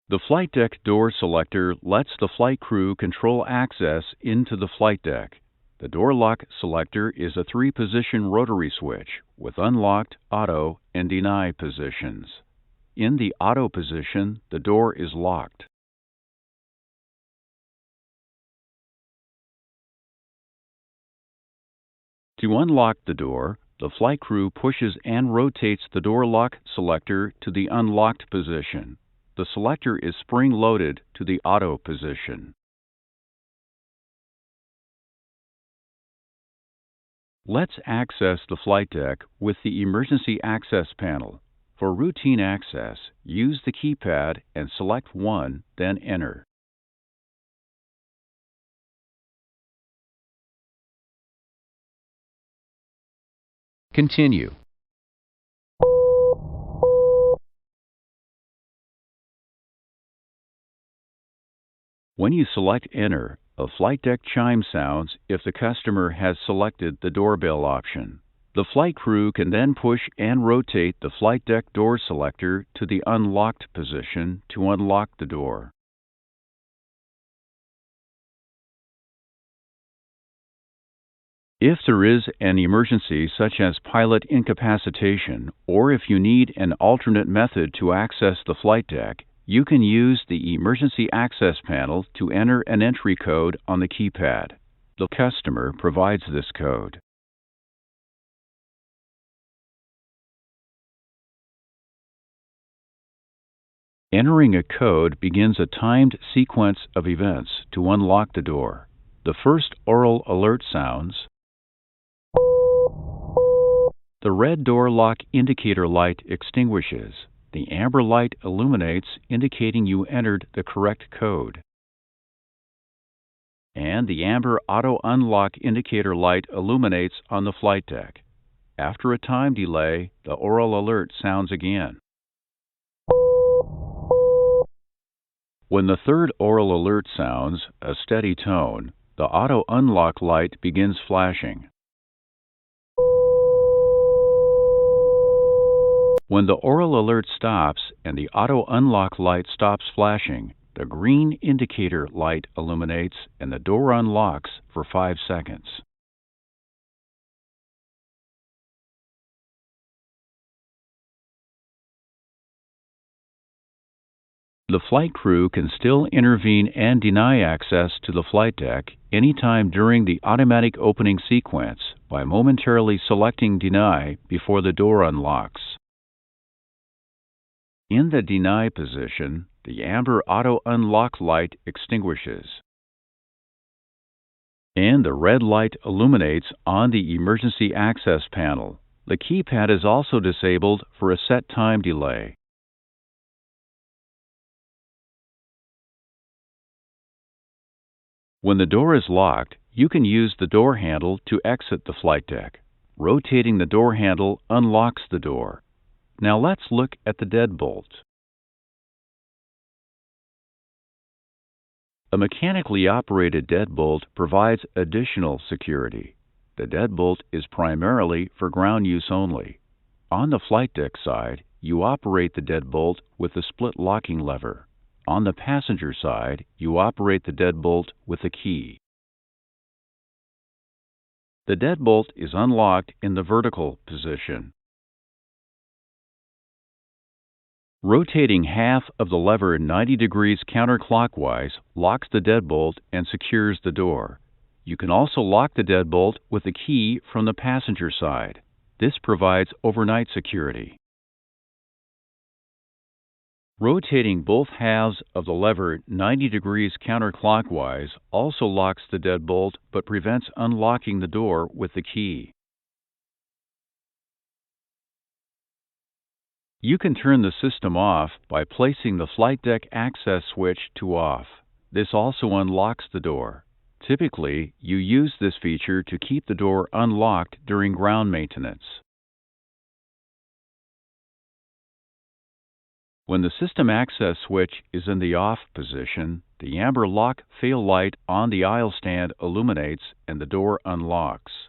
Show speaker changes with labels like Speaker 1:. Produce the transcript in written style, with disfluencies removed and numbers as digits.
Speaker 1: The flight deck door selector lets the flight crew control access into the flight deck. The door lock selector is a 3-position rotary switch with unlocked, auto, and deny positions. In the auto position, the door is locked. To unlock the door, the flight crew pushes and rotates the door lock selector to the unlocked position. The selector is spring-loaded to the auto position. Let's access the flight deck with the Emergency Access panel. For routine access, use the keypad and select 1, then enter. Continue. When you select Enter, a flight deck chime sounds if the customer has selected the doorbell option. The flight crew can then push and rotate the flight deck door selector to the unlocked position to unlock the door. If there is an emergency such as pilot incapacitation, or if you need an alternate method to access the flight deck, you can use the Emergency Access panel to enter an entry code on the keypad. The customer provides this code. Entering a code begins a timed sequence of events to unlock the door. The first oral alert sounds. The red door lock indicator light extinguishes. The amber light illuminates, indicating you entered the correct code. And the amber auto unlock indicator light illuminates on the flight deck. After a time delay, the oral alert sounds again. When the third oral alert sounds, a steady tone, the auto unlock light begins flashing. When the oral alert stops and the auto unlock light stops flashing, the green indicator light illuminates and the door unlocks for 5 seconds. The flight crew can still intervene and deny access to the flight deck anytime during the automatic opening sequence by momentarily selecting Deny before the door unlocks. In the Deny position, the amber auto unlock light extinguishes, and the red light illuminates on the Emergency Access panel. The keypad is also disabled for a set time delay. When the door is locked, you can use the door handle to exit the flight deck. Rotating the door handle unlocks the door. Now let's look at the deadbolt. A mechanically operated deadbolt provides additional security. The deadbolt is primarily for ground use only. On the flight deck side, you operate the deadbolt with the split locking lever. On the passenger side, you operate the deadbolt with a key. The deadbolt is unlocked in the vertical position. Rotating half of the lever 90 degrees counterclockwise locks the deadbolt and secures the door. You can also lock the deadbolt with a key from the passenger side. This provides overnight security. Rotating both halves of the lever 90 degrees counterclockwise also locks the deadbolt but prevents unlocking the door with the key. You can turn the system off by placing the flight deck access switch to off. This also unlocks the door. Typically, you use this feature to keep the door unlocked during ground maintenance. When the system access switch is in the off position, the amber lock fail light on the aisle stand illuminates and the door unlocks.